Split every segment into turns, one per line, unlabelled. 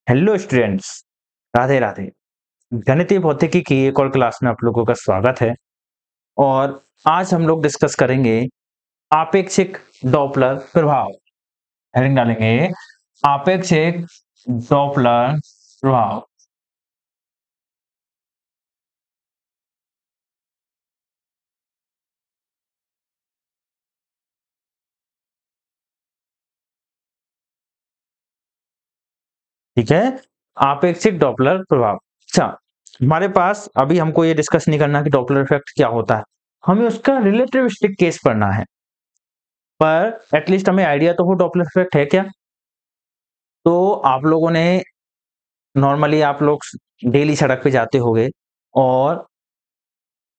Hello students, Radhe Radhe. गणितीय भौतिकी की एक और क्लास में आप लोगों का स्वागत है। और आज हम लोग डिस्कस करेंगे आपेक्षिक डॉपलर प्रभाव। हेडिंग डालेंगे आपेक्षिक डॉपलर प्रभाव। ठीक है, आपेक्षिक डॉपलर प्रभाव। अच्छा, हमारे पास अभी हमको ये डिस्कस नहीं करना कि डॉपलर इफेक्ट क्या होता है, हमें उसका रिलेटिविस्टिक केस पढ़ना है। पर एटलीस्ट हमें आइडिया तो हो डॉपलर इफेक्ट है क्या। तो आप लोगों ने नॉर्मली आप लोग डेली सड़क पे जाते होंगे और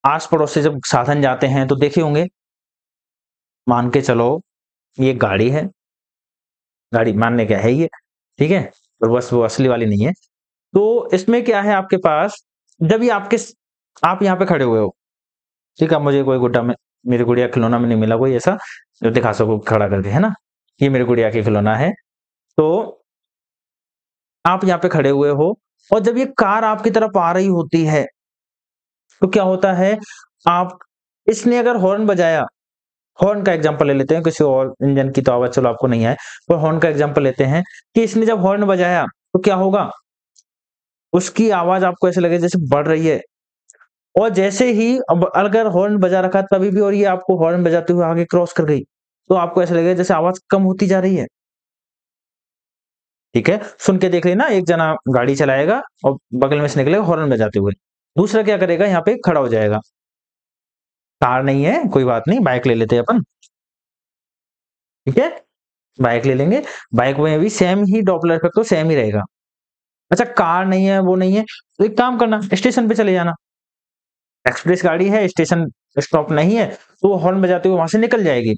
आस पड़ोस से जब साधन जाते हैं तो देखे होंगे। मान के चलो ये गाड़ी है, गाड़ी मानने क्या है ये, ठीक है, पर बस वो असली वाली नहीं है। तो इसमें क्या है आपके पास, जब ये आप यहाँ पे खड़े हुए हो, ठीक है, मुझे कोई गुड्डा में मेरी गुड़िया खिलौना में नहीं मिला कोई ऐसा जो दिखा सको खड़ा करके, है ना। ये मेरी गुड़िया की खिलौना है। तो आप यहाँ पे खड़े हुए हो और जब ये कार आपकी तरफ आ रही होती है तो क्या होता है, आप इसने अगर हॉर्न बजाया, हॉर्न का एग्जांपल ले लेते हैं, किसी और इंजन की तो आवाज चलो आपको नहीं आए, पर हॉर्न का एग्जांपल लेते हैं कि इसने जब हॉर्न बजाया तो क्या होगा, उसकी आवाज आपको ऐसे लगे जैसे बढ़ रही है। और जैसे ही अब अगर हॉर्न बजा रखा तभी भी और ये आपको हॉर्न बजाते हुए आगे क्रॉस कर गई तो आपको ऐसा लगेगा जैसे आवाज कम होती जा रही है। ठीक है, सुन के देख लेना, एक जना गाड़ी चलाएगा और बगल में से निकलेगा हॉर्न बजाते हुए, दूसरा क्या करेगा, यहाँ पे खड़ा हो जाएगा। कार नहीं है कोई बात नहीं, बाइक ले लेते हैं अपन। ठीक है, बाइक ले लेंगे, बाइक में भी सेम ही डॉपलर इफेक्ट तो सेम ही रहेगा। अच्छा, कार नहीं है, वो नहीं है, तो एक काम करना, स्टेशन पे चले जाना। एक्सप्रेस गाड़ी है, स्टेशन स्टॉप नहीं है, तो वो हॉर्न बजाते हुए वहां से निकल जाएगी।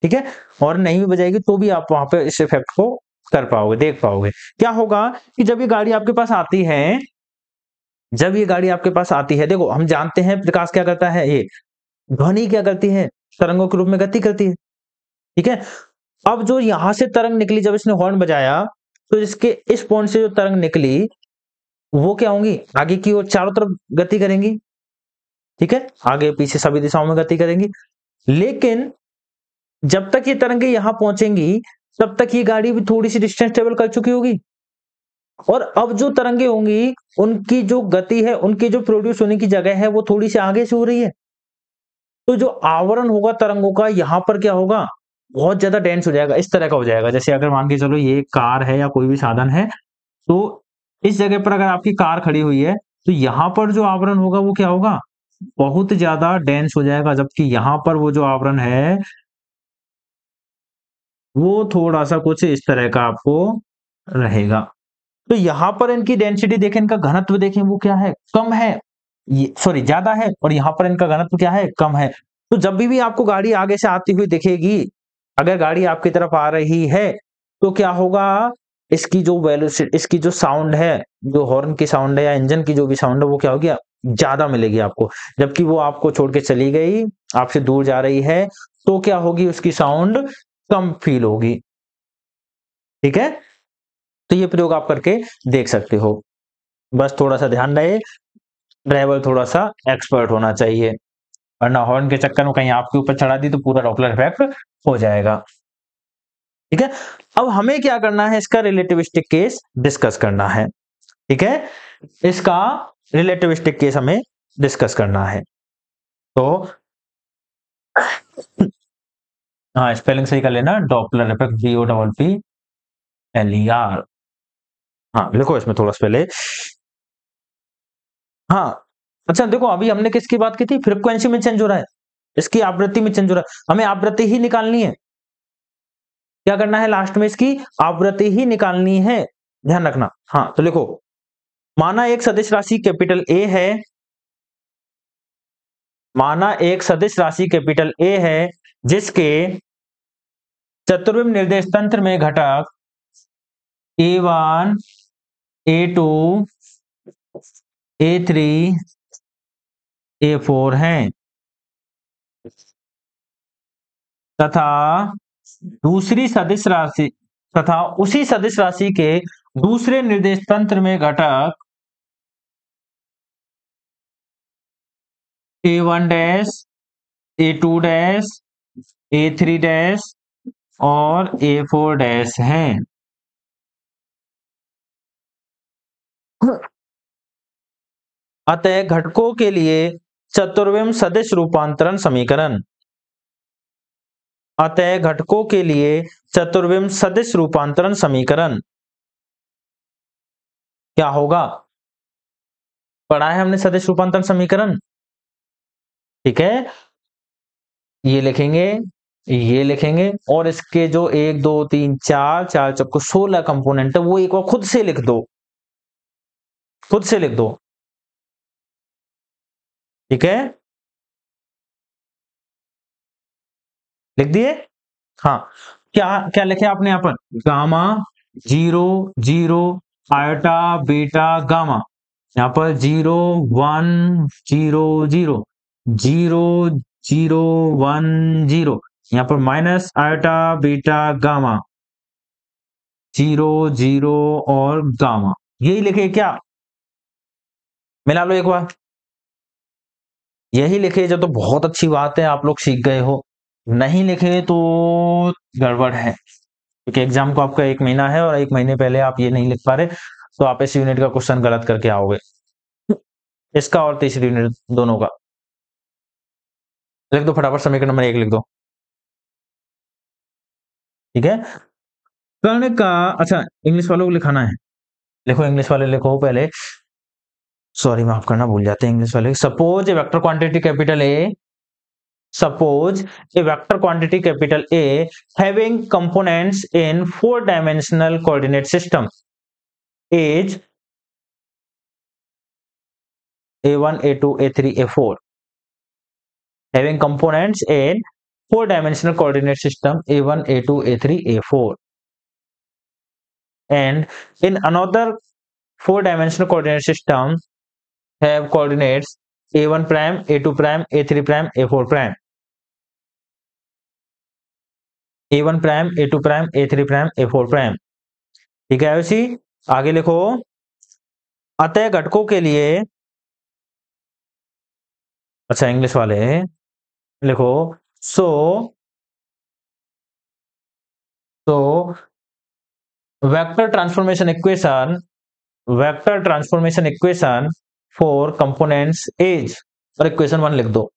ठीक है, हॉर्न नहीं भी बजाएगी तो भी आप वहां पे इस इफेक्ट को कर पाओगे, देख पाओगे। क्या होगा कि जब ये गाड़ी आपके पास आती है, जब ये गाड़ी आपके पास आती है, देखो हम जानते हैं प्रकाश क्या करता है, ये ध्वनि क्या करती है, तरंगों के रूप में गति करती है। ठीक है, अब जो यहां से तरंग निकली, जब इसने हॉर्न बजाया तो इसके इस पॉइंट से जो तरंग निकली वो क्या होंगी, आगे की ओर चारों तरफ गति करेंगी। ठीक है, आगे पीछे सभी दिशाओं में गति करेंगी। लेकिन जब तक ये तरंगे यहां पहुंचेंगी तब तक ये गाड़ी भी थोड़ी सी डिस्टेंस ट्रेवल कर चुकी होगी। और अब जो तरंगे होंगी उनकी जो गति है, उनकी जो प्रोड्यूस होने की जगह है वो थोड़ी सी आगे से हो रही है। तो जो आवरण होगा तरंगों का यहाँ पर क्या होगा, बहुत ज्यादा डेंस हो जाएगा, इस तरह का हो जाएगा। जैसे अगर मान के चलो ये कार है या कोई भी साधन है, तो इस जगह पर अगर आपकी कार खड़ी हुई है तो यहाँ पर जो आवरण होगा वो क्या होगा, बहुत ज्यादा डेंस हो जाएगा। जबकि यहाँ पर वो जो आवरण है वो थोड़ा सा कुछ इस तरह का आपको रहेगा। तो यहाँ पर इनकी डेंसिटी देखें, इनका घनत्व देखें, वो क्या है, कम है, ये सॉरी ज्यादा है, और यहाँ पर इनका घनत्व क्या है, कम है। तो जब भी आपको गाड़ी आगे से आती हुई दिखेगी, अगर गाड़ी आपकी तरफ आ रही है तो क्या होगा, इसकी जो वेलोसिटी, इसकी जो साउंड है, जो हॉर्न की साउंड है या इंजन की जो भी साउंड है वो क्या होगी, ज्यादा मिलेगी आपको। जबकि वो आपको छोड़ के चली गई, आपसे दूर जा रही है, तो क्या होगी, उसकी साउंड कम फील होगी। ठीक है, तो ये प्रयोग आप करके देख सकते हो। बस थोड़ा सा ध्यान रहे, ड्राइवर थोड़ा सा एक्सपर्ट होना चाहिए, वरना हॉर्न के चक्कर में कहीं आपके ऊपर चढ़ा दी तो पूरा डॉपलर इफेक्ट हो जाएगा। ठीक है, अब हमें क्या करना है, इसका रिलेटिविस्टिक केस डिस्कस करना है। ठीक है, इसका रिलेटिविस्टिक केस हमें डिस्कस करना है। तो हाँ, स्पेलिंग सही कर लेना, डॉपलर इफेक्ट DOPPLER। हाँ लिखो इसमें थोड़ा सा पहले। हाँ, अच्छा देखो, अभी हमने किसकी बात की थी, फ्रीक्वेंसी में चेंज हो रहा है, इसकी आवृत्ति में चेंज हो रहा है, हमें आवृत्ति ही निकालनी है। क्या करना है, लास्ट में इसकी आवृत्ति ही निकालनी है, ध्यान रखना। हाँ तो लिखो, माना एक सदिश राशि कैपिटल ए है, माना एक सदिश राशि कैपिटल ए है जिसके चतुर्विम निर्देश तंत्र में घटक A1 A2 A3 A4 हैं, तथा दूसरी सदिश राशि, तथा उसी सदिश राशि के दूसरे निर्देश तंत्र में घटक A1 dash, A2 dash, A3 dash और A4 डैश है। अतः घटकों के लिए चतुर्विम सदिश रूपांतरण समीकरण, अतः घटकों के लिए चतुर्विम सदिश रूपांतरण समीकरण क्या होगा? पढ़ा है हमने सदिश रूपांतरण समीकरण, ठीक है। ये लिखेंगे, ये लिखेंगे और इसके जो 1 2 3 4 4 चौको 16 कंपोनेंट है वो एक बार खुद से लिख दो, खुद से लिख दो, ठीक है। लिख दिए? हाँ, क्या क्या लिखे आपने यहाँ पर? गामा 0 0 आयोटा बीटा गामा, यहाँ पर 0 1 0 0 0 0 1 0, यहाँ पर माइनस आयोटा बीटा गामा 0 0 और गामा, यही लिखे क्या? मिला लो एक बार, यही लिखे जो तो बहुत अच्छी बात है, आप लोग सीख गए हो। नहीं लिखे तो गड़बड़ है, क्योंकि एग्जाम को आपका 1 महीना है और 1 महीने पहले आप ये नहीं लिख पा रहे तो आप इस यूनिट का क्वेश्चन गलत करके आओगे, इसका और तीसरी यूनिट दोनों का। लिख दो फटाफट, समीकरण नंबर 1 लिख दो, ठीक है। कर्ण का, अच्छा इंग्लिश वालों को लिखाना है, लिखो इंग्लिश वाले लिखो पहले, सॉरी माफ करना भूल जाते हैं इंग्लिश वाले। Suppose A vector quantity capital A, suppose a vector quantity capital A having components in 4-dimensional coordinate system is A1 A2 A3 A4, having components in 4-dimensional coordinate system A1 A2 A3 A4, and in another 4-dimensional coordinate system have coordinates A1 prime A2 prime A3 prime A4 prime, A1 prime A2 prime A3 prime A4 prime, ठीक है। उसी आगे लिखो, अतः घटकों के लिए, अच्छा इंग्लिश वाले लिखो, सो तो vector transformation equation for components as, और इक्वेशन 1 लिख दो।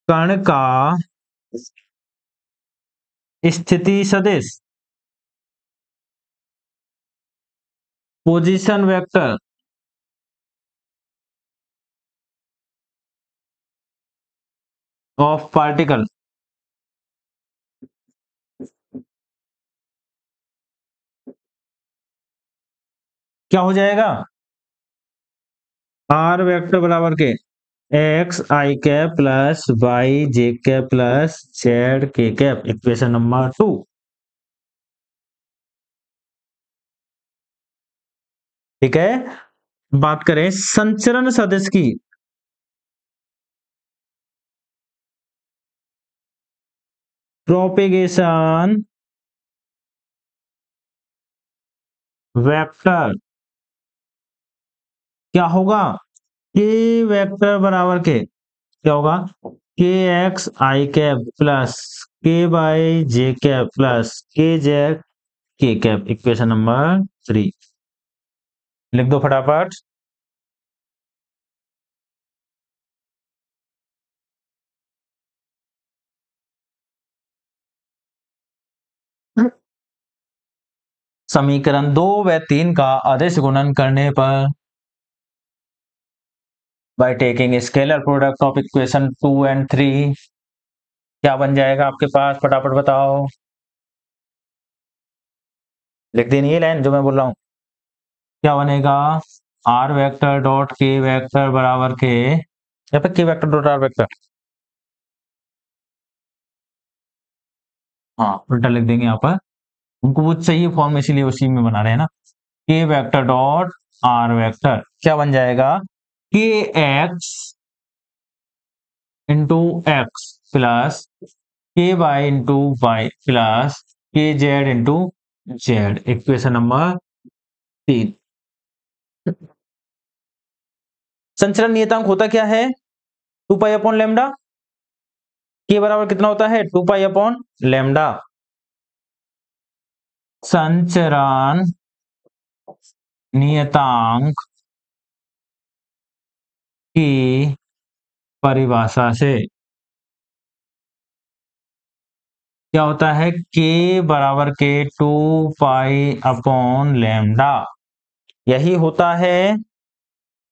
कण का स्थिति सदिश पोजीशन वेक्टर ऑफ पार्टिकल क्या हो जाएगा? आर वेक्टर बराबर के एक्स आई कैप प्लस वाई जे कैप प्लस जेड के कैप, इक्वेशन नंबर 2, ठीक है। बात करें संचरण सदिश की, प्रोपेगेशन वेक्टर क्या होगा? के वेक्टर बराबर के क्या होगा? के एक्स आई कैप प्लस के बाई जे कैप प्लस के जेड के कैप, इक्वेशन नंबर 3, लिख दो फटाफट। समीकरण 2 व 3 का आदेश गुणन करने पर by taking scalar product of equation 2 and 3 क्या बन जाएगा आपके पास? फटाफट बताओ, लिख देनी है लाइन जो मैं बोल रहा हूं। क्या बनेगा? आर वेक्टर डॉट के वेक्टर बराबर के, या फिर के वेक्टर डॉट आर वेक्टर, हाँ उल्टा लिख देंगे यहाँ पर, उनको वो चाहिए फॉर्म इसीलिए उसी में बना रहे हैं ना। के वेक्टर डॉट आर वेक्टर क्या बन जाएगा? के एक्स इंटू एक्स प्लस के बाई इंटू बाई प्लस के Z into Z. Equation number 3। संचरण नियतांक होता क्या है? 2 पाई अपॉन लैम्डा। के बराबर कितना होता है? 2 पाई अपॉन लैम्डा। संचरण नियतांक की परिभाषा से क्या होता है? के बराबर के 2 पाई अपॉन लैम्डा, यही होता है।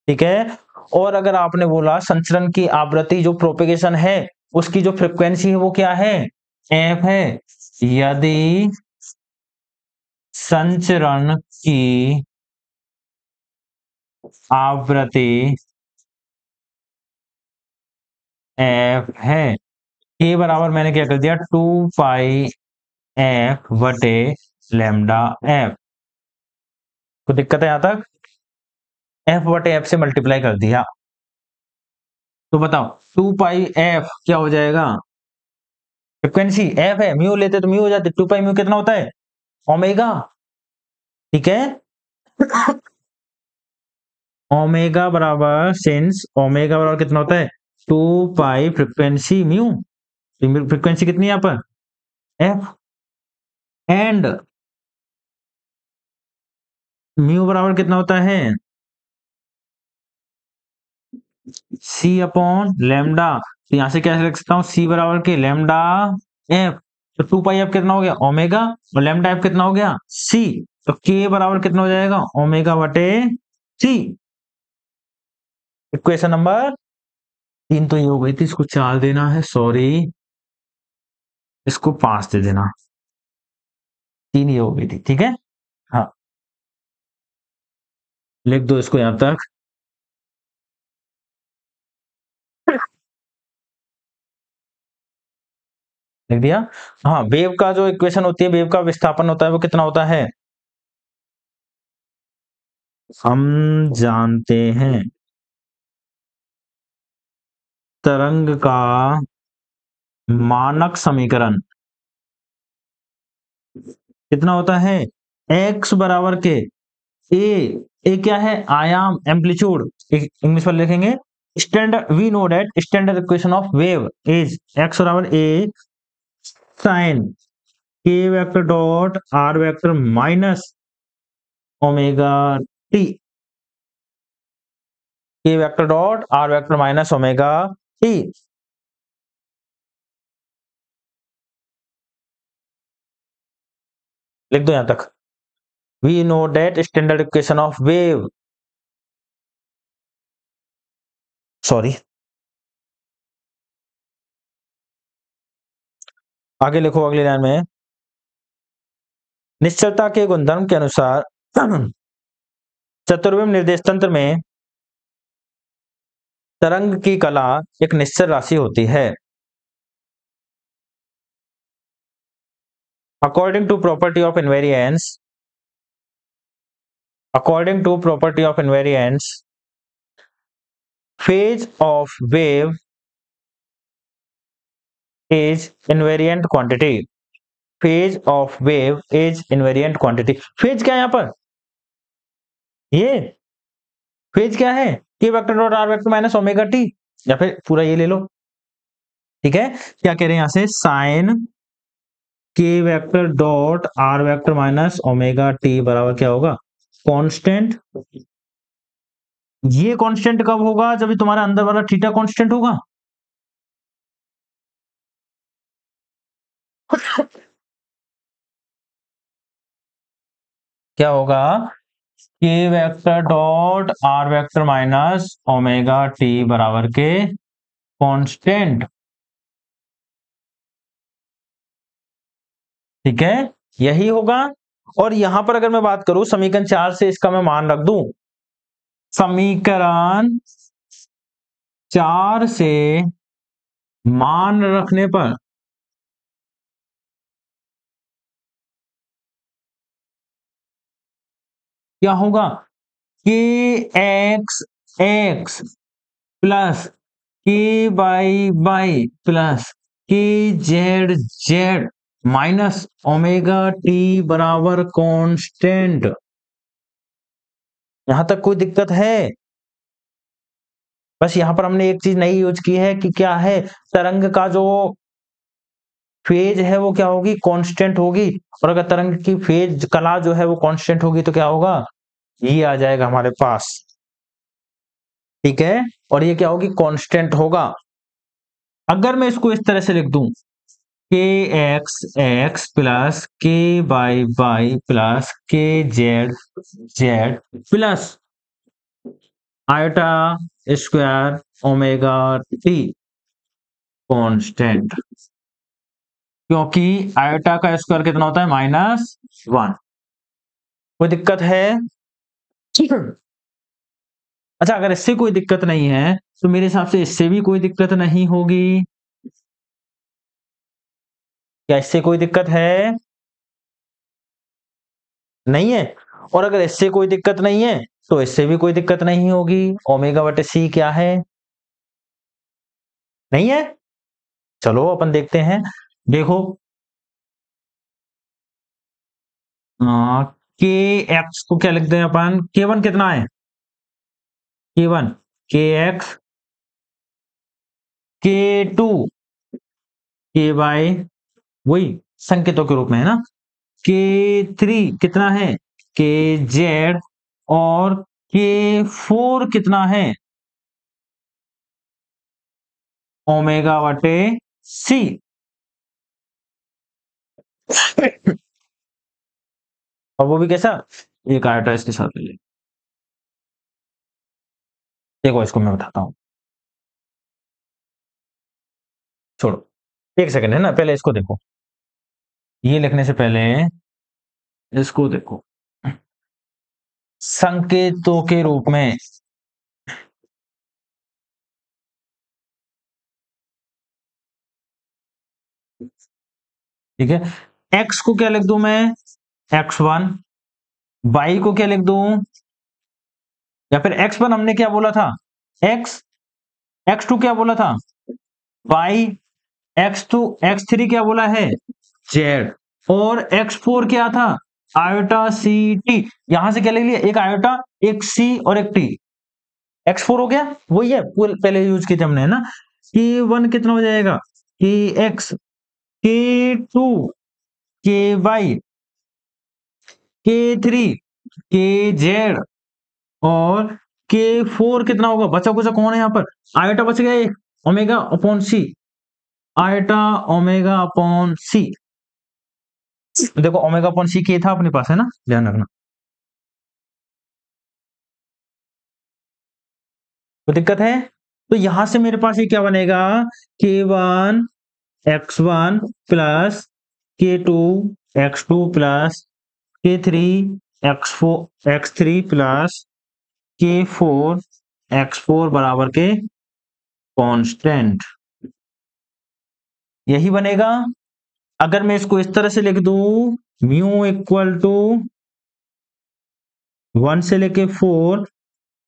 ठीक है। और अगर आपने बोला संचरण की आवृत्ति जो प्रोपेगेशन है उसकी जो फ्रीक्वेंसी है वो क्या है? एफ है। यदि संचरण की आवृत्ति एफ है, के बराबर मैंने क्या कर दिया? 2 पाई एफ बटे लैम्डा एफ। तो दिक्कत है यहां तक? एफ बटे एफ से मल्टीप्लाई कर दिया। तो बताओ 2 पाई एफ क्या हो जाएगा? फ्रीक्वेंसी एफ है, म्यू लेते तो म्यू हो जाते। 2 पाई म्यू कितना होता है? ओमेगा। ठीक है। ओमेगा बराबर, सिंस ओमेगा बराबर कितना होता है? 2 पाई फ्रीक्वेंसी म्यू। फ्रीक्वेंसी कितनी है यहाँ पर? एफ। एंड म्यू बराबर कितना होता है? सी अपॉन लैम्डा। तो यहां से क्या लिख सकता हूँ? सी बराबर के लैम्डा एफ। तो 2 पाई एफ कितना हो गया? ओमेगा। और लैम्डा एफ कितना हो गया? सी। तो के बराबर कितना हो जाएगा? ओमेगा बटे सी। इक्वेशन नंबर 3 तो ये हो गई थी, इसको 4 देना है, सॉरी, इसको 5 दे देना। 3 ये हो गई थी। ठीक है। हाँ, लिख दो इसको यहां तक। लिख दिया। हाँ, वेव का जो इक्वेशन होती है, वेव का विस्थापन होता है, वो कितना होता है? हम जानते हैं तरंग का मानक समीकरण कितना होता है? x बराबर के ए क्या है? आयाम, एम्पलीट्यूड। इंग्लिश में लिखेंगे standard. We know that standard equation of wave is x बराबर A sine k vector dot r vector minus omega t. K vector dot r vector minus omega t. लिख दो यहां तक। We know that standard equation of wave, sorry, आगे लिखो अगली line में। निश्चलता के गुणधर्म के अनुसार चतुर्विम निर्देश तंत्र में तरंग की कला एक निश्चल राशि होती है। According to property of invariance, according to property of invariance, phase of wave is invariant quantity। phase of wave is invariant quantity। phase क्या है यहाँ पर? ये phase क्या है? k vector dot r vector minus omega T, या फिर पूरा ये ले लो। ठीक है। क्या कह रहे हैं यहाँ से? Sine k vector dot r vector minus omega T बराबर क्या होगा? कांस्टेंट। ये कांस्टेंट कब होगा? जब तुम्हारा अंदर वाला थीटा कांस्टेंट होगा। क्या होगा? के vector dot r vector minus omega T बराबर के कांस्टेंट। ठीक है, यही होगा। और यहां पर अगर मैं बात करूं समीकरण 4 से इसका मैं मान रख दूं, समीकरण 4 से मान रखने पर क्या होगा? के एक्स एक्स प्लस के बाई बाई प्लस के Z Z minus omega T बराबर कांस्टेंट। यहां तक कोई दिक्कत है? बस यहां पर हमने एक चीज नई यूज की है कि क्या है, तरंग का जो फेज है वो क्या होगी, कांस्टेंट होगी। और अगर तरंग की फेज कला जो है वो कांस्टेंट होगी तो क्या होगा, ये आ जाएगा हमारे पास। ठीक है, और ये क्या होगी, कांस्टेंट होगा। अगर मैं इसको इस तरह से लिख दूं, के एक्स एक्स प्लस के वाई वाई प्लस के Z Z plus iota square omega T constant, क्योंकि आयोटा का स्क्वायर कितना होता है, -1। कोई दिक्कत है? अच्छा, अगर इससे कोई दिक्कत नहीं है तो मेरे हिसाब से इससे भी कोई दिक्कत नहीं होगी। क्या इससे कोई दिक्कत है? नहीं है। और अगर इससे कोई दिक्कत नहीं है तो इससे भी कोई दिक्कत नहीं होगी। ओमेगा बटे सी क्या है, नहीं है। चलो अपन देखते हैं। देखो, के एक्स को क्या लिखते हैं अपन, के वन कितना है, के वन के एक्स, के टू के वाई, वही संकेतों के रूप में है ना, के थ्री कितना है, के जेड, और के फोर कितना है, ओमेगा बटे सी। और वो भी कैसा, एक आयोटा इसके साथ ले ले। देखो इसको मैं बताता हूँ, छोड़ो, एक सेकंड है ना, पहले इसको देखो, ये लिखने से पहले इसको देखो संकेतों के रूप में। ठीक है, एक्स को क्या लिख दूं मैं, x1, वाई को क्या लिख दूं, या फिर x1 हमने क्या बोला था, x, x2 क्या बोला था, y, x2, x3 क्या बोला है, z, और x4 क्या था, आयोटा सी टी। यहां से क्या ले लिया, एक आयोटा, एक सी और एक टी, x4 हो गया। वही है पहले यूज किए थे हमने, है ना। कि वन कितना हो जाएगा, कि एक्स, के टू के वाई, के थ्री के जेड, और के फोर कितना होगा, बचा कुचा कौन है यहाँ पर, आयोटा बच गया एक, ओमेगा अपॉन सी, आयोटा ओमेगा अपॉन सी। देखो ओमेगा अपॉन सी के था अपने पास, है ना, ध्यान रखना। कोई दिक्कत है? तो यहां से मेरे पास ये क्या बनेगा, के वन एक्स वन प्लस के टू एक्स टू प्लस के थ्री एक्स थ्री प्लस के फोर एक्स फोर बराबर के कांस्टेंट, यही बनेगा। अगर मैं इसको इस तरह से लिख दूं, म्यू इक्वल टू 1 से लेके 4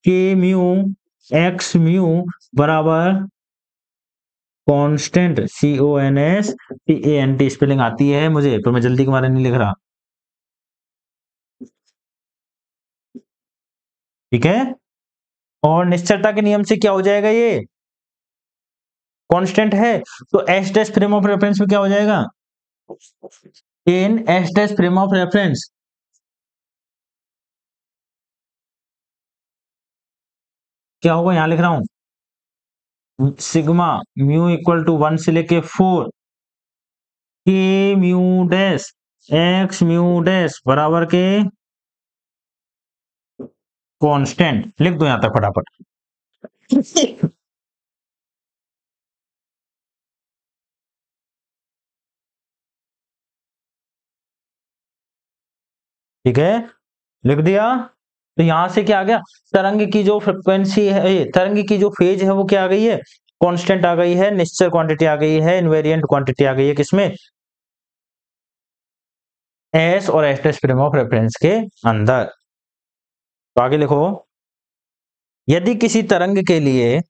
के म्यू एक्स म्यू बराबर कांस्टेंट, CONSTANT स्पेलिंग आती है मुझे, पर मैं जल्दी के मारे नहीं लिख रहा। ठीक है, और निश्चलता के नियम से क्या हो जाएगा, ये कांस्टेंट है, तो H dash frame of reference में क्या हो जाएगा, इन H dash frame of reference क्या होगा, यहां लिख रहा हूं, सिग्मा म्यू इक्वल टू 1 से लेके 4 के mu dash x mu dash बराबर के कांस्टेंट। लिख दो यहां तक फटाफट। ठीक है, लिख दिया। तो यहां से क्या आ गया, तरंग की जो फ्रिक्वेंसी है, तरंग की जो फेज है वो क्या आ गई है, कांस्टेंट आ गई है, निश्चल क्वांटिटी आ गई है, इनवेरिएंट क्वांटिटी आ गई है, किसमें, एस और S test frame of reference के अंदर। तो आगे लिखो, यदि किसी तरंग के लिए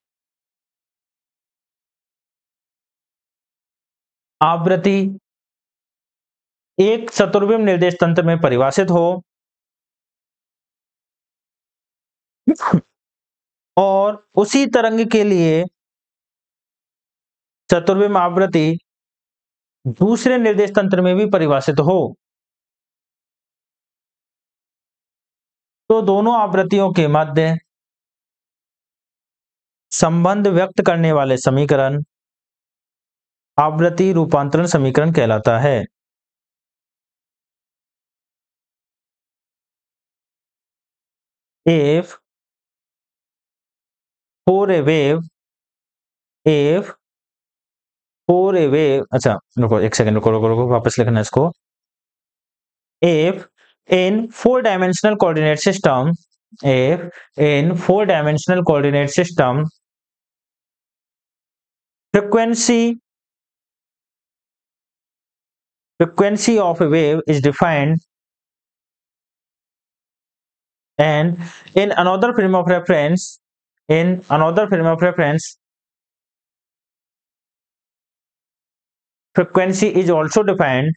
आवृत्ति एक चतुर्विम निर्देश तंत्र में परिभाषित हो और उसी तरंग के लिए चतुर्विम आवृत्ति दूसरे निर्देश तंत्र में भी परिभाषित हो, तो दोनों आवृत्तियों के मध्य संबंध व्यक्त करने वाले समीकरण आवृत्ति रूपांतरण समीकरण कहलाता है। If for a wave, if for a wave, अच्छा रुको एक सेकंड, रुको वापस लिखना इसको। If in four-dimensional coordinate system, if in four-dimensional coordinate system, frequency of a wave is defined, and in another frame of reference, frequency is also defined,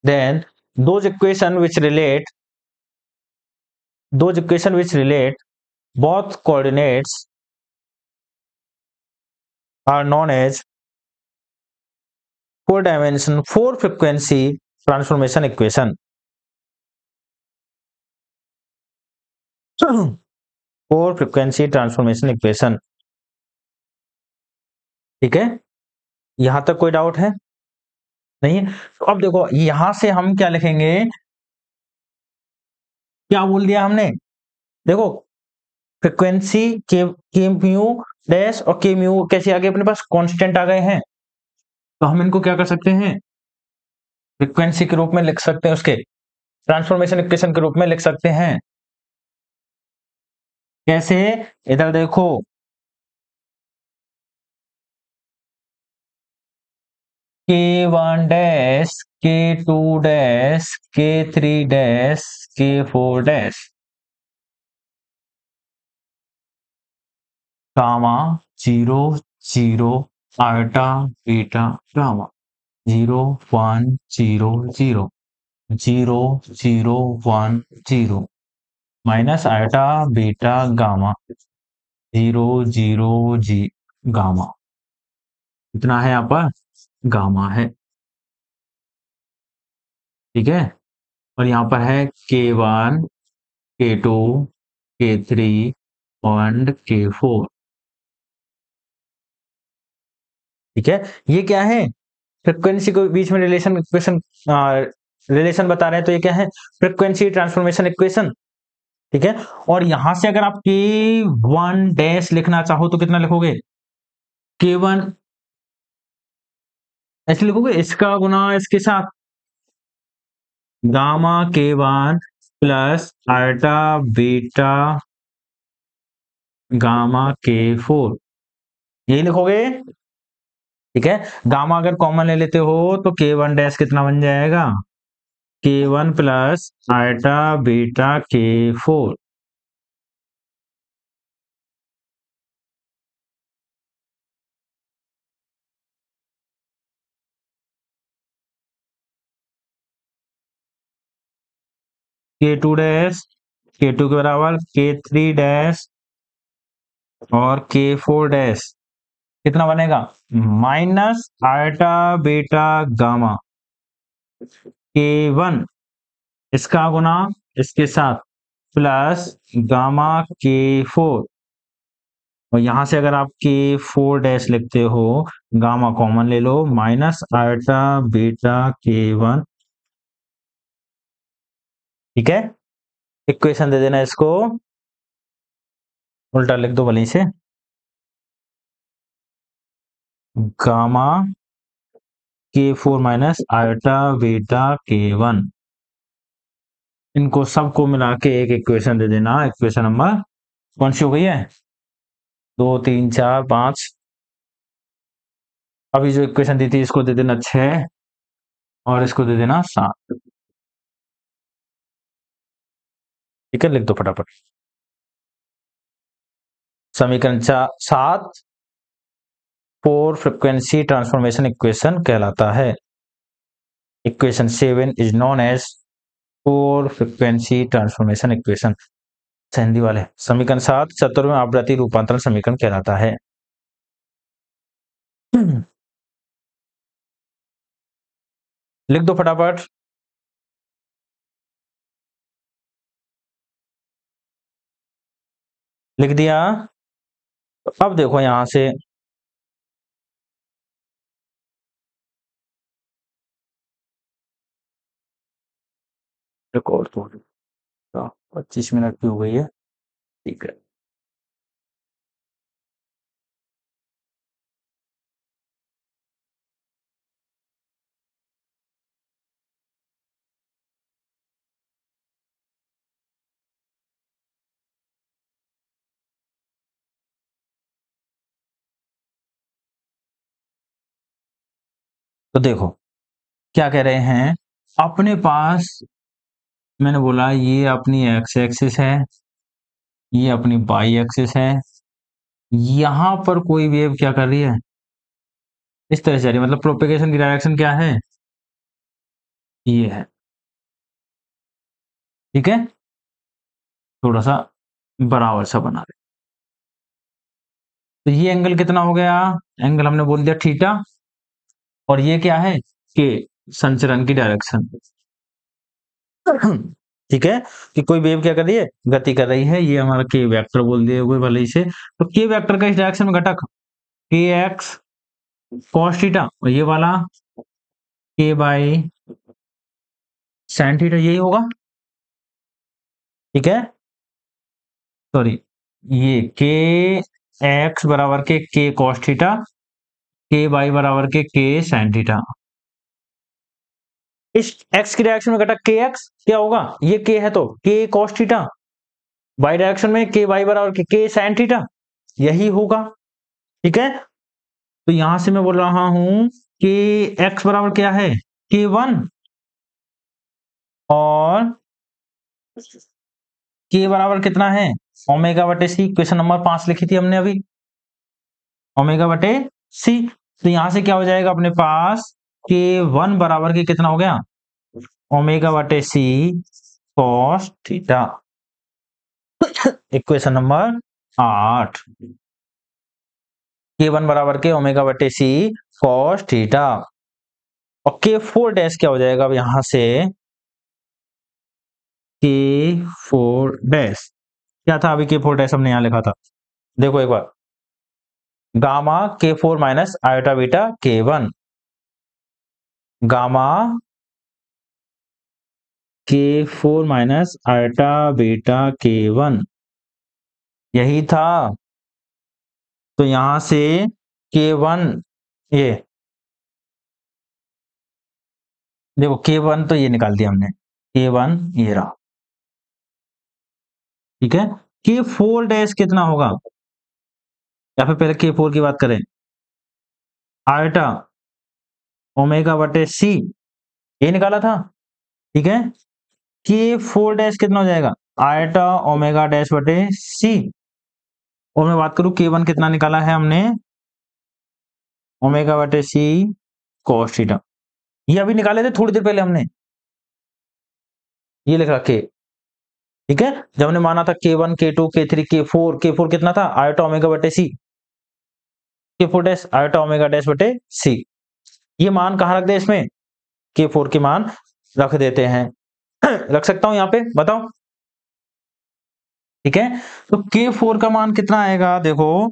then those equations which relate both coordinates are known as four frequency transformation equation. Four frequency transformation equation. ठीक है, यहां तक कोई doubt है? नहीं है? तो अब देखो यहां से हम क्या लिखेंगे, क्या बोल दिया हमने, देखो फ्रीक्वेंसी के म्यू डैश और के म्यू कैसे आ गए अपने पास, कांस्टेंट आ गए हैं, तो हम इनको क्या कर सकते हैं, फ्रीक्वेंसी के रूप में लिख सकते हैं, उसके ट्रांसफॉर्मेशन इक्वेशन के रूप में लिख सकते हैं। कैसे, इधर देखो K1 dash, K2 dash, K3 dash, K4 dash, gamma 0 0 आटा बीटा गामा 0 1 0 0 0 0 1 0 माइनस आटा बीटा गामा 0 0 जी गामा, इतना है यहाँ पर गामा है। ठीक है, और यहाँ पर है K1 K2 K3 और K4। ठीक है, ये क्या है, फ्रीक्वेंसी के बीच में रिलेशन इक्वेशन, रिलेशन बता रहे हैं, तो ये क्या है, फ्रीक्वेंसी ट्रांसफॉर्मेशन इक्वेशन। ठीक है, और यहां से अगर आप K1 डैश लिखना चाहो तो कितना लिखोगे, K1 ऐसे लिखोगे, इसका गुना इसके साथ gamma K1 plus ultra beta gamma K4, यही लिखोगे। ठीक है, गामा अगर कॉमन ले लेते हो तो K1 डैश कितना बन जाएगा, K1 plus ultra beta K4। K2 dash, K2 के बराबर K3 डैश और K4 डैश कितना बनेगा, minus ultra beta gamma K1 इसका गुना इसके साथ प्लस गामा K4, और यहां से अगर आप K4 डैश लिखते हो, गामा कॉमन ले लो, माइनस आल्टा बीटा K1। ठीक है, इक्वेशन दे देना, इसको उल्टा लिख दो भले से, gamma K4 minus ultra beta K1, इनको सबको मिला के एक इक्वेशन दे देना। इक्वेशन नंबर कौन सी हो गई है, 2 3 4 5, अभी जो इक्वेशन दी थी इसको दे देना 6 और इसको दे देना 7। ठीक है, लिख दो फटाफट, समीकरण 7 4 फ्रीक्वेंसी ट्रांसफॉर्मेशन इक्वेशन कहलाता है। Equation 7 is known as 4 frequency transformation equation. Hindi वाले समीकरण 7 चतुर्विम आवृत्ति रूपांतरण समीकरण कहलाता है। लिख दो फटाफट। लिख दिया। अब देखो यहां से रिकॉर्ड तो 25 मिनट की हो गई है, ठीक है। तो देखो क्या कह रहे हैं, अपने पास मैंने बोला ये अपनी एक्स एक्सिस है, ये अपनी वाई एक्सिस है, यहां पर कोई वेव क्या कर रही है, इस तरह से जा रही है, मतलब प्रोपेगेशन की डायरेक्शन क्या है, ये है, ठीक है। थोड़ा सा बराबर सा बना रहे, तो ये एंगल कितना हो गया, एंगल हमने बोल दिया थीटा, और ये क्या है, के संचरण की डायरेक्शन, ठीक है। कि कोई वेव क्या कर रही है, गति कर रही है, ये हमारा के वेक्टर बोल दिए हुए भले ही से, तो के वेक्टर का इस डायरेक्शन में घटक के एक्स कॉस थीटा, और ये वाला के बाई साइन थीटा, यही होगा, ठीक है। सॉरी, ये के एक्स बराबर के कॉस थीटा, के बाई बराबर के साइन थीटा। इस एक्स की डायरेक्शन में घटक के एक्स क्या होगा, ये के है तो के कॉस थीटा, वाई डायरेक्शन में के वाई बराबर के साइन थीटा, यही होगा, ठीक है। तो यहां से मैं बोल रहा हूं कि एक्स बराबर क्या है, के वन, और के बराबर कितना है, ओमेगा बटे सी, क्वेश्चन नंबर 5 लिखी थी हमने अभी, ओमेगा बटे सी। तो यहां से क्या हो जाएगा अपने पास, के वन बराबर के कितना हो गया, ओमेगा बटे सी कॉस थीटा, इक्वेशन नंबर 8, के वन बराबर के ओमेगा बटे सी कॉस थीटा, और के फोर डैश क्या हो जाएगा अब यहां से, के फोर डैश क्या था, अभी के फोर डैश हमने यहां लिखा था, देखो एक बार, गामा के फोर माइनस आयोटा बीटा के वन, गामा के फोर माइनस आयोटा बीटा के वन, यही था। तो यहां से के वन, ये देखो के वन तो ये निकाल दिया हमने, के वन ये रहा, ठीक है। के फोर डैश कितना होगा, या फिर पहले के फोर की बात करें, आयोटा ओमेगा बटे सी, ये निकाला था, ठीक है। के फोर डैश कितना हो जाएगा, आयोटा ओमेगा डैश बटे सी, और मैं बात करूं के वन कितना निकाला है हमने, ओमेगा बटे सी कॉस थीटा, ये अभी निकाले थे थोड़ी देर पहले हमने, ये लिख रखे, ठीक है। जब हमने माना था के वन के टू के थ्री के फोर कितना था, आयोटा ओमेगा बटे सी, के four dash iota omega dash बटे सी, ये मान कहां रख दे इसमें, के फोर के मान रख देते हैं। रख सकता हूं यहां पे, बताओ, ठीक है। तो के फोर का मान कितना आएगा, देखो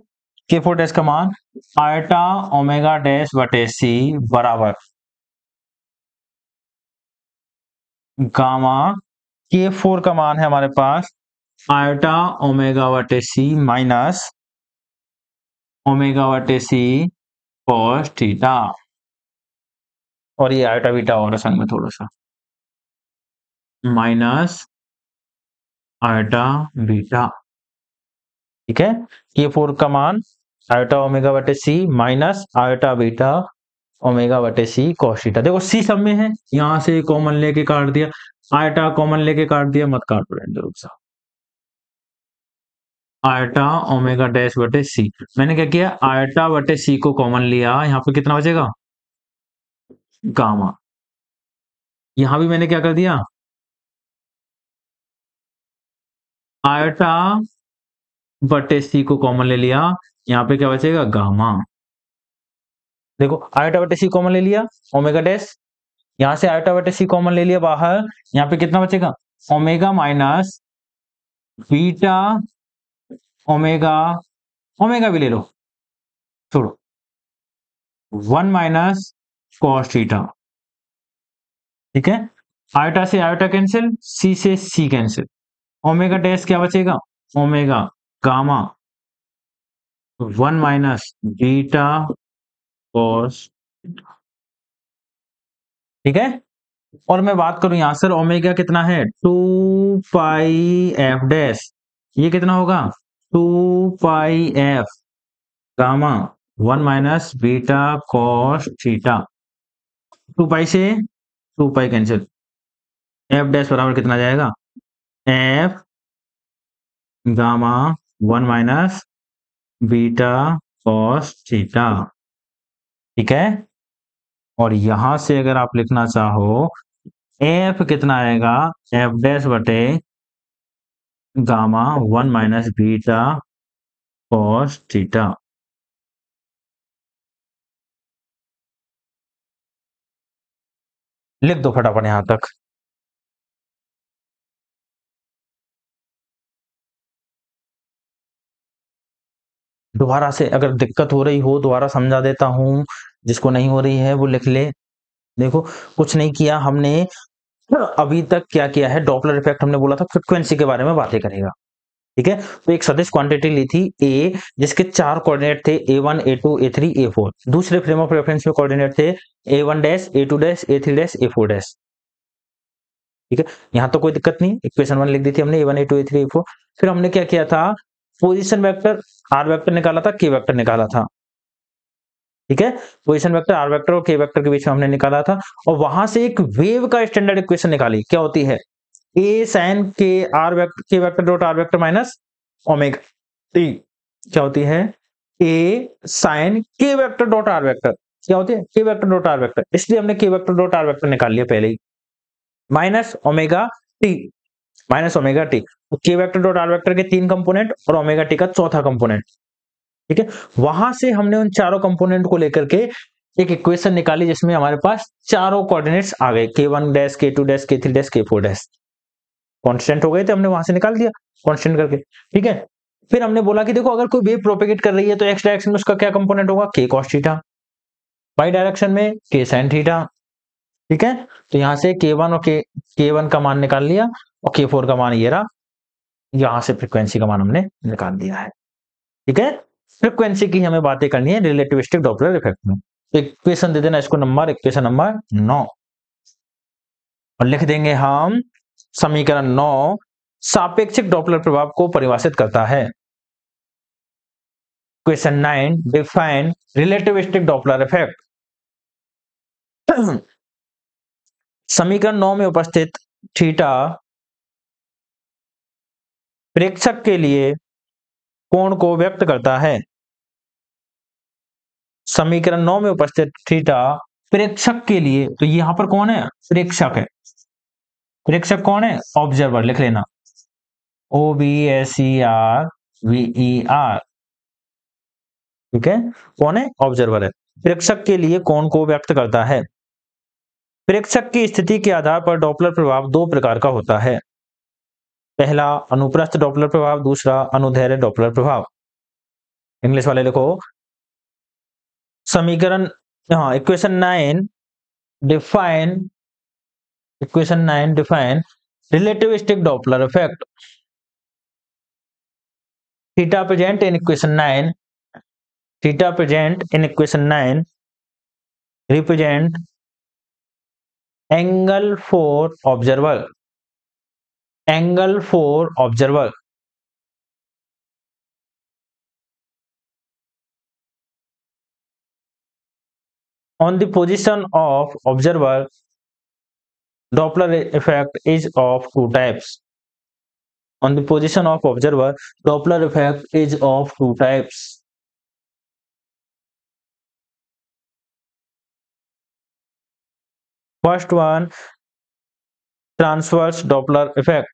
के फोर डैश का मान आयोटा ओमेगा डैश बटे सी बराबर गामा, के फोर का मान है हमारे पास आयोटा ओमेगा बटे सी माइनस ओमेगा बटे सी कॉस थीटा, और ये आयोटा बीटा और संग में थोड़ा सा माइनस आयोटा बीटा, ठीक है। के फोर का मान आयोटा ओमेगा बटे सी माइनस आयोटा बीटा ओमेगा बटे सी कॉस थीटा, देखो सी सब में है, यहां से कॉमन लेके काट दिया, आयोटा कॉमन लेके काट दिया, मत काटो, जरूर सा आयटा ओमेगा डैश बटे सी। मैंने क्या किया, आयटा बटे सी को कॉमन लिया, यहाँ पे कितना बचेगा, गामा। यहां भी मैंने क्या कर दिया, आयटा बटे सी को कॉमन ले लिया, यहाँ पे क्या बचेगा, गामा। देखो आयटा बटे सी कॉमन ले लिया, ओमेगा डैश, यहां से आयटा बटे सी कॉमन ले लिया बाहर, यहाँ पे कितना बचेगा, omega minus beta omega, omega भी ले लो, छोड़ो, 1 माइनस कॉस थीटा। ठीक है, आयटा से आयटा कैंसिल, सी से सी कैंसिल, ओमेगा डैश क्या बचेगा, omega gamma 1 minus beta cos. ठीक है, और मैं बात करूं यहां सर, ओमेगा कितना है, 2 पाई एफ डैश, ये कितना होगा, 2 pi f gamma 1 minus beta cos theta. 2 pi से 2 पाई कैंसिल, एफ डैश बराबर कितना जाएगा, f gamma 1 minus beta cos theta. ठीक है, और यहां से अगर आप लिखना चाहो, एफ कितना आएगा, एफ डैश बटे gamma 1 minus beta cos theta. लिख दो फटाफट यहां तक। दोबारा से अगर दिक्कत हो रही हो दोबारा समझा देता हूं, जिसको नहीं हो रही है वो लिख ले। देखो कुछ नहीं किया हमने अभी तक, क्या किया है, डॉपलर इफेक्ट हमने बोला था फ्रीक्वेंसी के बारे में बातें करेगा। ठीक है, तो एक सदिश क्वांटिटी ली थी ए, जिसके 4 कोऑर्डिनेट थे A1 A2 A3 A4। दूसरे फ्रेम ऑफ रेफरेंस में कोऑर्डिनेट थे A1 dash A2 dash A3 dash A4 dash. ठीक है, यहां तो कोई दिक्कत नहीं, इक्वेशन 1 लिख दी थी हमने, A1 A2 A3 A4। फिर हमने क्या किया था, पोजीशन वेक्टर आर वेक्टर निकाला था, के वेक्टर निकाला था। ठीक है, पोजीशन वेक्टर आर वेक्टर और के वेक्टर के बीच में हमने निकाला था, और वहां से एक वेव का स्टैंडर्ड इक्वेशन निकाली, क्या होती है, ए साइन के आर वेक्टर के vector dot r vector minus omega T. क्या होती है, ए sine k vector dot r vector, क्या होती है, के वेक्टर डॉट आर वेक्टर, इसलिए हमने के वेक्टर डॉट आर वेक्टर निकाल लिया पहले ही, minus omega t, minus omega t. तो k vector dot r vector के 3 कंपोनेंट और ओमेगा टी का चौथा कंपोनेंट। ठीक है, वहां से हमने उन चारों कंपोनेंट को लेकर के एक इक्वेशन निकाली, जिसमें हमारे पास चारों कोऑर्डिनेट्स आ गए, k1 dash k2 dash k3 dash k4 dash constant हो गए थे, हमने वहां से निकाल दिया कांस्टेंट करके। ठीक है, फिर हमने बोला कि देखो अगर कोई वेव प्रोपेगेट कर रही है तो एक्स डायरेक्शन में उसका क्या कंपोनेंट होगा, k cos theta, Y direction में k sin थीटा। ठीक है, तो यहां से k1 और k1 का मान निकाल लिया, और k4 का मान ये रहा, यहां से फ्रीक्वेंसी का मान हमने निकाल दिया है। ठीक है, फ्रीक्वेंसी की हमें बातें करनी है रिलेटिविस्टिक डॉपलर इफेक्ट में। तो इक्वेशन दे देना इसको नंबर, इक्वेशन नंबर 9, और लिख देंगे हम समीकरण 9 सापेक्षिक डॉपलर प्रभाव को परिभाषित करता है। Question 9 define relativistic Doppler effect. समीकरण 9 में उपस्थित थीटा प्रेक्षक के लिए कोण को व्यक्त करता है। समीकरण 9 में उपस्थित थीटा प्रेक्षक के लिए, तो यहां पर कौन है, प्रेक्षक है। प्रेक्षक कौन है, ऑब्जर्वर लिख लेना, OBSER VER। ठीक है, कौन है, ऑब्जर्वर है, प्रेक्षक के लिए कोण को व्यक्त करता है। प्रेक्षक की स्थिति के आधार पर डॉपलर प्रभाव दो प्रकार का होता है, पहला अनुप्रस्थ डॉपलर प्रभाव, दूसरा अनुदैर्ध्य डॉपलर प्रभाव। इंग्लिश वाले लिखो, समीकरण, हाँ define equation 9 define relativistic Doppler effect. Theta present in equation 9, theta present in equation 9 represent angle for observer, angle for observer. On the position of observer, Doppler effect is of two types. On the position of observer, Doppler effect is of two types. First one, transverse Doppler effect.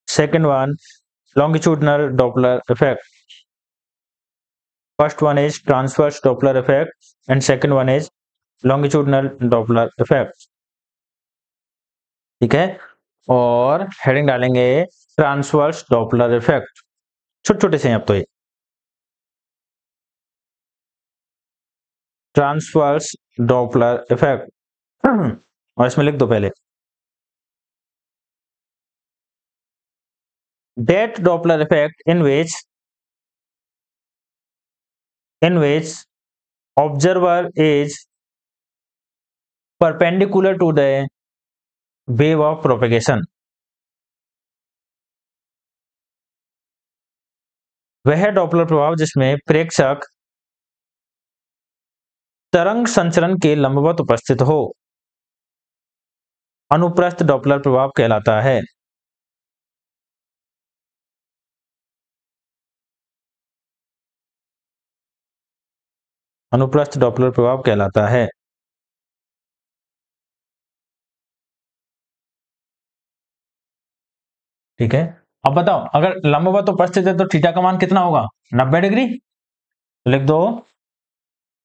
Second one, longitudinal Doppler effect. First one is transverse Doppler effect and second one is longitudinal Doppler effect. ठीक है, और heading डालेंगे transverse Doppler effect. छोटे छोटे से हैं अब तो ये ट्रांसवर्स डॉपलर इफेक्ट और इसमें लिख दो पहले that Doppler effect in which observer is perpendicular to the wave of propagation, वह डॉपलर प्रभाव जिसमें प्रेक्षक तरंग संचरण के लंबवत उपस्थित हो अनुप्रस्थ डॉपलर प्रभाव कहलाता है। अनुप्रस्थ डॉपलर प्रभाव कहलाता है। ठीक है, अब बताओ अगर लंबवत उपस्थित है तो थीटा का मान कितना होगा 90 डिग्री। लिख दो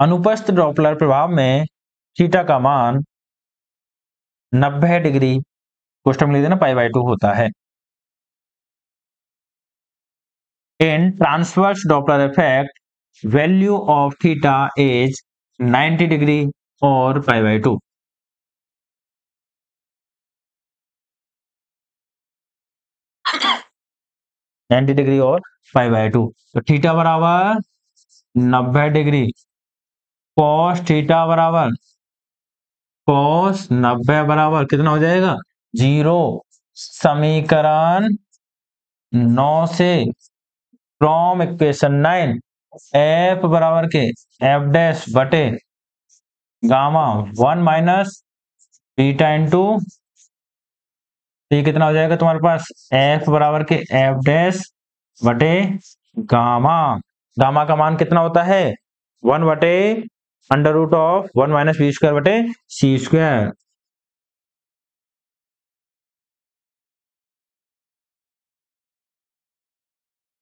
अनुपस्थ डॉपलर प्रभाव में थीटा का मान 90 डिग्री कोष्ठक में लिख देना π/2 होता है। In transverse Doppler effect value of theta is 90 degree और π/2। डिग्री और π/2 तो थीटा बराबर 90 डिग्री कॉस थीटा बराबर कॉस 90 बराबर कितना हो जाएगा 0। समीकरण 9 से फ्रॉम इक्वेशन 9 एफ बराबर के एफ डैश बटे गामा 1 माइनस बीटा इंटू ये कितना हो जाएगा तुम्हारे पास एफ बराबर के एफ डैश बटे गामा। गामा का मान कितना होता है 1 बटे under root of 1 minus B square बटे सी स्क्वायर।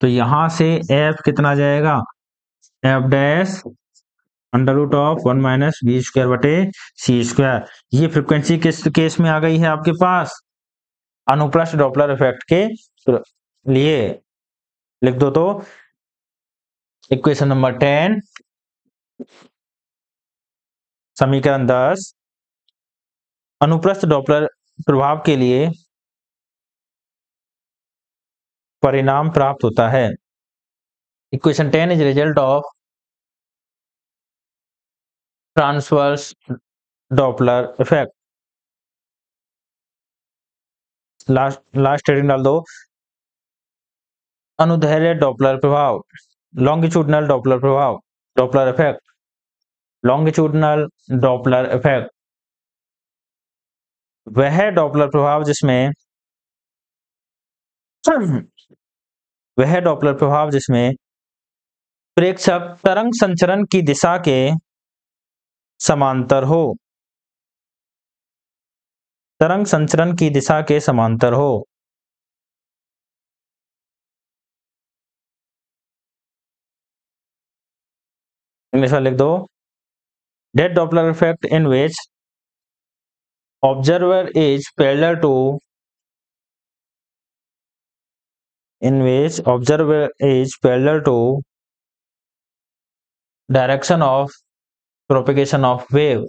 तो यहां से एफ कितना आ जाएगा F dash under root of 1 minus B square बटे सी स्क्वायर। ये फ्रीक्वेंसी किस केस में आ गई है आपके पास अनुप्रस्थ डॉपलर इफेक्ट के लिए। लिख दो तो इक्वेशन नंबर 10 समीकरण 10 अनुप्रस्थ डॉपलर प्रभाव के लिए परिणाम प्राप्त होता है। Equation 10 is result of transverse Doppler effect. Last heading डाल दो अनुदैर्ध्य डॉपलर प्रभाव लॉन्गिट्यूडनल डॉपलर प्रभाव Doppler effect longitudinal Doppler effect वह डॉपलर प्रभाव जिसमें प्रेक्षक तरंग संचरण की दिशा के समांतर हो तरंग संचरण की दिशा के समांतर हो। इंग्लिश में लिख दो that Doppler effect in which observer is parallel to direction of propagation of wave।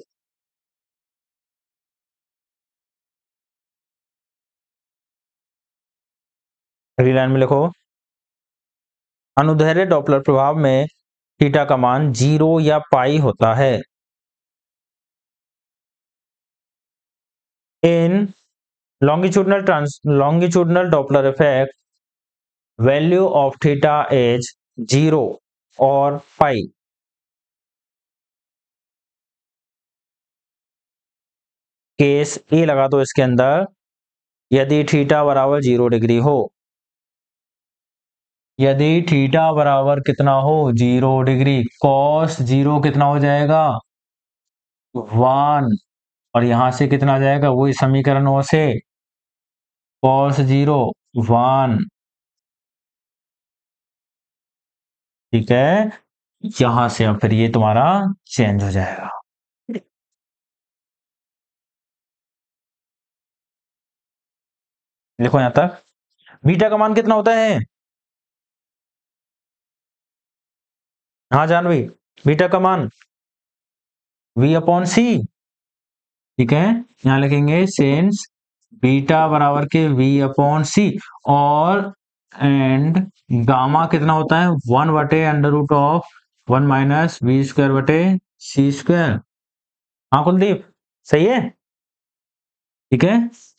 अगली लाइन में लिखो अनुदैर्ध्य डॉपलर प्रभाव में थीटा का मान 0 या पाई होता है। इन longitudinal Doppler effect value of theta is 0 और पाई। केस ए लगा दो इसके अंदर यदि थीटा बराबर 0 डिग्री हो, यदि थीटा बराबर कितना हो 0 डिग्री, कॉस 0 कितना हो जाएगा 1, और यहां से कितना आ जाएगा वही समीकरण 9 से कॉस 0 1, ठीक है। यहां से अब फिर ये तुम्हारा चेंज हो जाएगा। देखो यहां तक बीटा का मान कितना होता है, हाँ जानवी, बीटा का मान v अपॉन सी, ठीक है। यहां लिखेंगे सेंस बीटा बराबर के v अपॉन सी, और एंड गामा कितना होता है 1/√(1 - v²/c²। हाँ कुलदीप, सही है, ठीक है।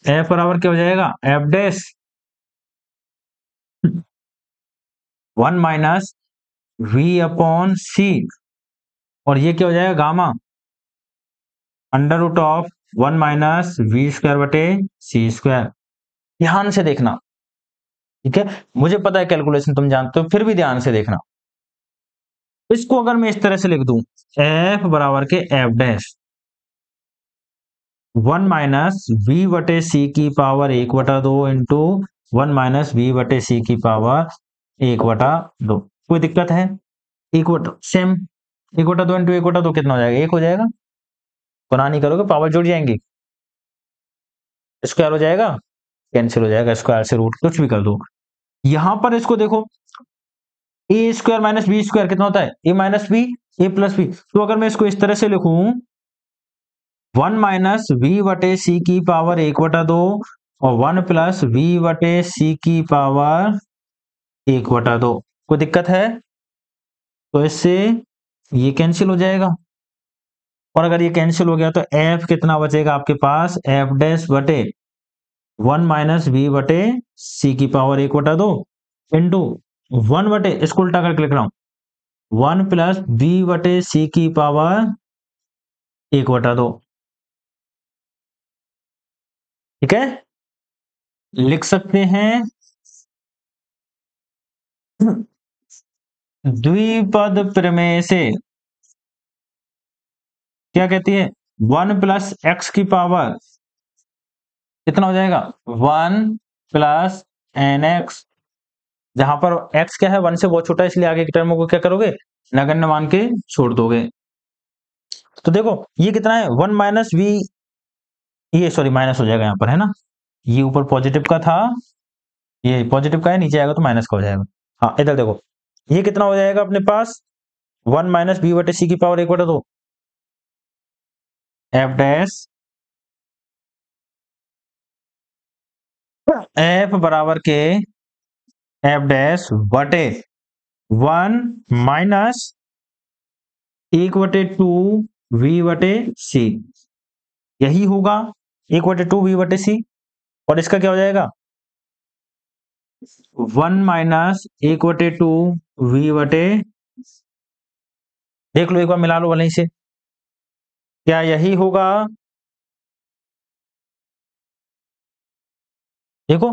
एफ बराबर क्या हो जाएगा एफ डैश 1 - v/c, और ये क्या हो जाएगा गामा √(1 - v²/c²। ध्यान से देखना, ठीक है। मुझे पता है कैलकुलेशन तुम जानते हो, फिर भी ध्यान से देखना। इसको अगर मैं इस तरह से लिख दूं, एफ बराबर के एफ डैश 1 - v/c की पावर 1/2 इंटू 1 - v/c की पावर 1/2। कोई दिक्कत है, 1/2 सेम, 1/2 इंटू 1/2 कितना हो जाएगा 1 हो जाएगा, गुणा नहीं करोगे पावर जुड़ जाएंगी, स्क्वायर हो जाएगा, कैंसिल हो जाएगा, स्क्वायर से रूट कुछ भी कर दो। यहां पर इसको देखो, a² - b² कितना होता है a-b a+b। तो अगर मैं इसको इस तरह से लिखूं 1 - v/c की पावर 1/2 और 1 + v/c की पावर 1/2। कोई दिक्कत है, तो इससे ये कैंसिल हो जाएगा, और अगर ये कैंसिल हो गया तो f कितना बचेगा आपके पास f डैश बटे 1 - v/c की पावर 1/2 इंटू 1 इसको उल्टा करके लिख रहा हूं 1 + v/c की पावर 1/2, ठीक है। लिख सकते हैं द्विपद प्रमेय से क्या कहती है 1 + x की पावर कितना हो जाएगा 1 + nx, जहां पर x क्या है 1 से बहुत छोटा है, इसलिए आगे की टर्मों को क्या करोगे नगण्य मान के छोड़ दोगे। तो देखो ये कितना है 1 - v, ये सॉरी माइनस हो जाएगा यहाँ पर, है ना, ये ऊपर पॉजिटिव का था, ये पॉजिटिव का है, नीचे आएगा तो माइनस का हो जाएगा। हाँ इधर देखो ये कितना हो जाएगा अपने पास 1 - v/c की पावर 1/2 f डैश f बराबर के f डैश बटे 1 - 1/2 v/c, यही होगा 1/2 v/c, और इसका क्या हो जाएगा 1 - 1/2 v/, देख लो एक बार मिला लो वहीं से, क्या यही होगा, देखो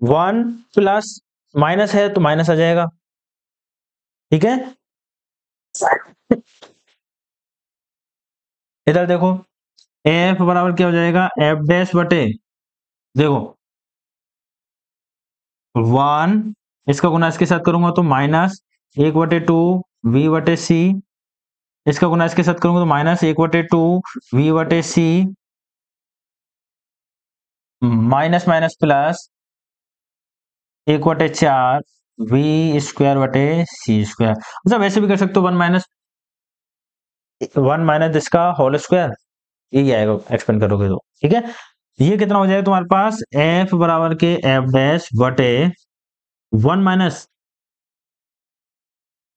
1 प्लस माइनस है तो माइनस आ जाएगा, ठीक है। इधर देखो एफ बराबर क्या हो जाएगा एफ डैश बटे, देखो 1, इसका गुना इसके साथ करूंगा तो -1/2 v/c, इसका गुना इसके साथ करूंगा तो -1/2 v/c, minus minus plus 1/4 v²/c²। अच्छा वैसे भी कर सकते हो 1 - इसका होल स्क्वायर, यही आएगा एक्सपेंड करोगे तो, ठीक है। ये कितना हो जाएगा तुम्हारे पास f बराबर के f डैश बटे 1 -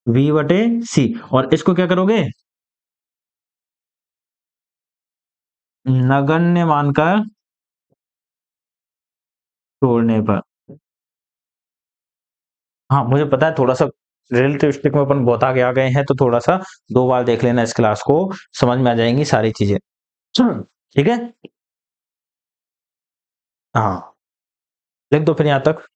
v/c, और इसको क्या करोगे नगण्य मानकर छोड़ने पर। हाँ मुझे पता है थोड़ा सा रिलेटिविस्टिक में अपन बहुत आगे आ गए हैं, तो थोड़ा सा 2 बार देख लेना इस क्लास को, समझ में आ जाएंगी सारी चीजें, ठीक है। हाँ लिख दो फिर यहां तक।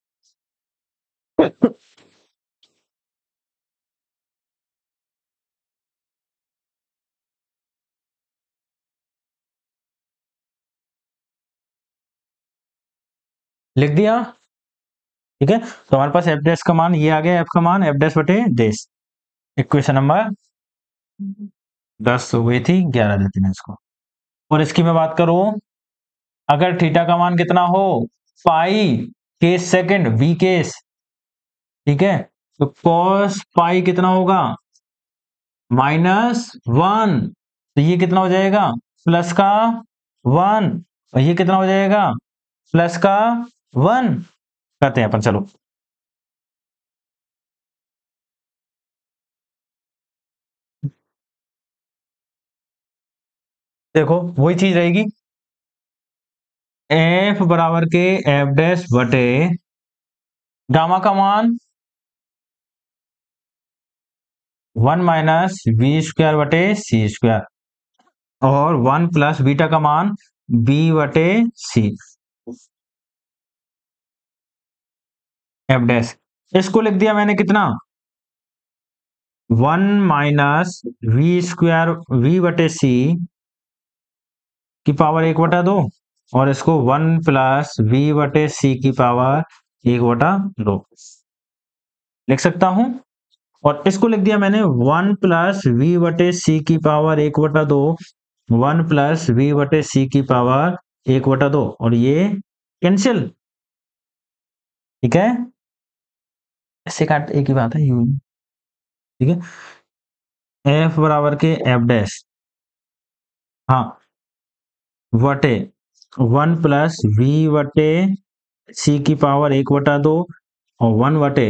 लिख दिया? ठीक है, तो हमारे पास एफ डैश का मान ये आ गया, एफ का मान एफ डैश बटे डैश। इक्वेशन नंबर 10 हो गई थी, 11 देते हैं इसको। और इसकी मैं बात करूं, अगर थीटा का मान कितना हो, पाई केस सेकंड वी केस, ठीक है, तो कॉस पाई कितना होगा, -1। तो ये कितना हो जाएगा, प्लस का 1। और ये कितना हो जाएगा, प्लस का 1। करते हैं अपन, चलो। देखो वही चीज रहेगी, एफ बराबर के एफ डैश बटे गामा का मान 1 माइनस बी स्क्वायर बटे सी स्क्वायर, और 1 प्लस बीटा का मान बी बटे सी एफ डैश। इसको लिख दिया मैंने कितना, 1 माइनस वी स्क्वायर वी बटे सी की पावर 1/2, और इसको 1 प्लस वी बटे सी की पावर 1/2 लिख सकता हूं। और इसको लिख दिया मैंने 1 प्लस वी बटे सी की पावर 1/2, 1 प्लस वी बटे सी की पावर 1/2, और ये कैंसिल। ठीक है, ऐसे काट एक ही बात है, ठीक है। एफ बराबर के एफ डैश, हाँ, बटे 1 प्लस वी बटे सी की पावर 1/2, और 1 बटे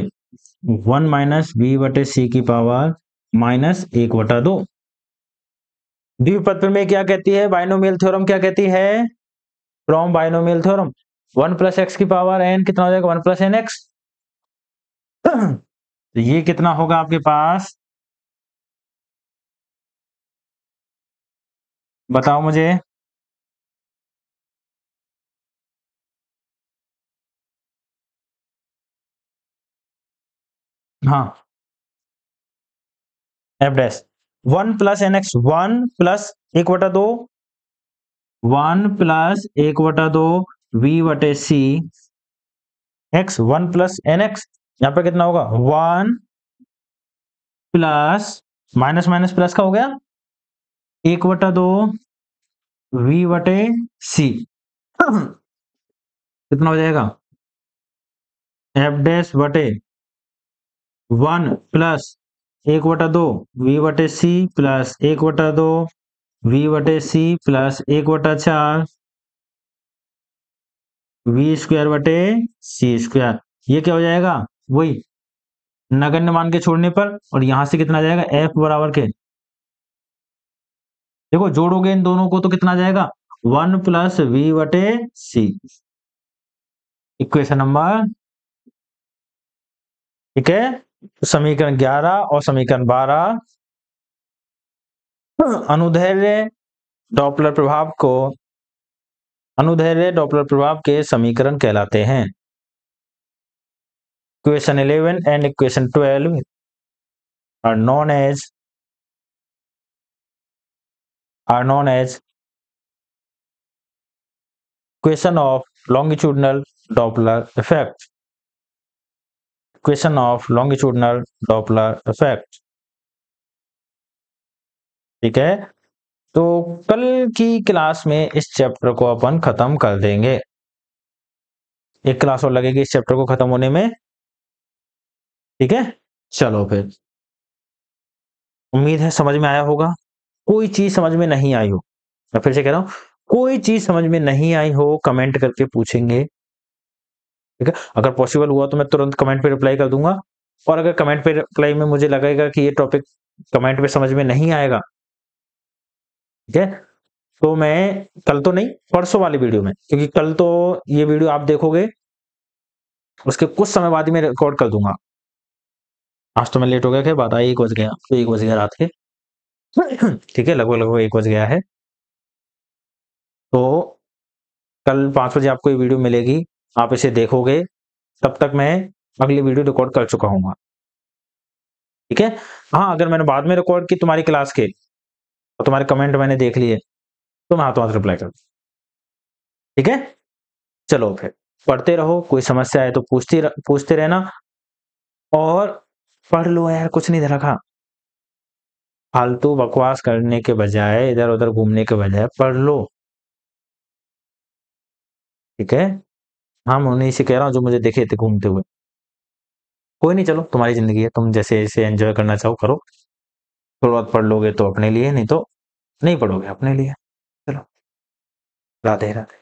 1 माइनस वी बटे सी की पावर -1/2। द्विपद में क्या कहती है, बाइनोमियल थ्योरम क्या कहती है, from binomial theorem 1 plus x की पावर एन कितना हो जाएगा, 1 प्लस एन एक्स। तो ये कितना होगा आपके पास, बताओ मुझे। हाँ, F dash 1 plus N X, 1 plus 1/2, 1 plus 1/2 V बटे C X, 1 plus N X. यहाँ पे कितना होगा, 1 प्लस माइनस माइनस प्लस का हो गया 1/2 वी बटे सी। कितना हो जाएगा, एफ डैश बटे 1 प्लस 1/2 वी बटे सी प्लस 1/2 वी बटे सी प्लस 1/4 वी स्क्वायर बटे सी स्क्वायर। ये क्या हो जाएगा, वही नगण्य मान के छोड़ने पर, और यहां से कितना जाएगा, एफ बराबर के, देखो जोड़ोगे इन दोनों को तो कितना जाएगा, 1 प्लस वी बटे सी। इक्वेशन नंबर, ठीक है। तो समीकरण 11 और समीकरण 12 अनुदैर्ध्य डॉपलर प्रभाव को, अनुदैर्ध्य डॉपलर प्रभाव के समीकरण कहलाते हैं। Equation 11 and equation 12 are known as equation of longitudinal Doppler effect. Equation of longitudinal Doppler effect. ठीक है, तो कल की क्लास में इस चैप्टर को अपन खत्म कर देंगे। एक क्लास और लगेगी इस चैप्टर को खत्म होने में, ठीक है। चलो फिर, उम्मीद है समझ में आया होगा। कोई चीज समझ में नहीं आई हो, मैं फिर से कह रहा हूं, कोई चीज समझ में नहीं आई हो कमेंट करके पूछेंगे, ठीक है। अगर पॉसिबल हुआ तो मैं तुरंत कमेंट पे रिप्लाई कर दूंगा, और अगर कमेंट पे रिप्लाई में मुझे लगेगा कि ये टॉपिक कमेंट पे समझ में नहीं आएगा, ठीक है, तो मैं कल तो नहीं, परसों वाली वीडियो में, क्योंकि कल तो ये वीडियो आप देखोगे उसके कुछ समय बाद ही मैं रिकॉर्ड कर दूंगा। आज तो मैं लेट हो गया, क्या बात, 1 बज गया, तो 1 बज गया रात के, ठीक है, लगभग लगभग 1 बज गया है। तो कल 5 बजे आपको ये वीडियो मिलेगी, आप इसे देखोगे तब तक मैं अगली वीडियो रिकॉर्ड कर चुका हूँगा। ठीक है? हाँ, अगर मैंने बाद में रिकॉर्ड की तुम्हारी क्लास के और तुम्हारे कमेंट मैंने देख लिए, तो मैं हाथों-हाथ रिप्लाई कर दूँ। ठीक है? चलो फिर पढ़ते रहो, कोई समस्या है तो पूछते रहना और पढ़ लो यार, कुछ नहीं दे रखा। फालतू बकवास करने के बजाय, इधर-उधर घूमने के बजाय पढ़ लो। ठीक है? हाँ, मैं उन्हीं से कह रहा हूँ जो मुझे दिखे थे घूमते हुए। कोई नहीं, चलो तुम्हारी ज़िंदगी है, तुम जैसे इसे एन्जॉय करना चाहो करो। थोड़ा बहुत पढ़ लोगे तो अपने लिए, नहीं तो नहीं पढ़ोगे अपने लिए। चलो, राधे-राधे।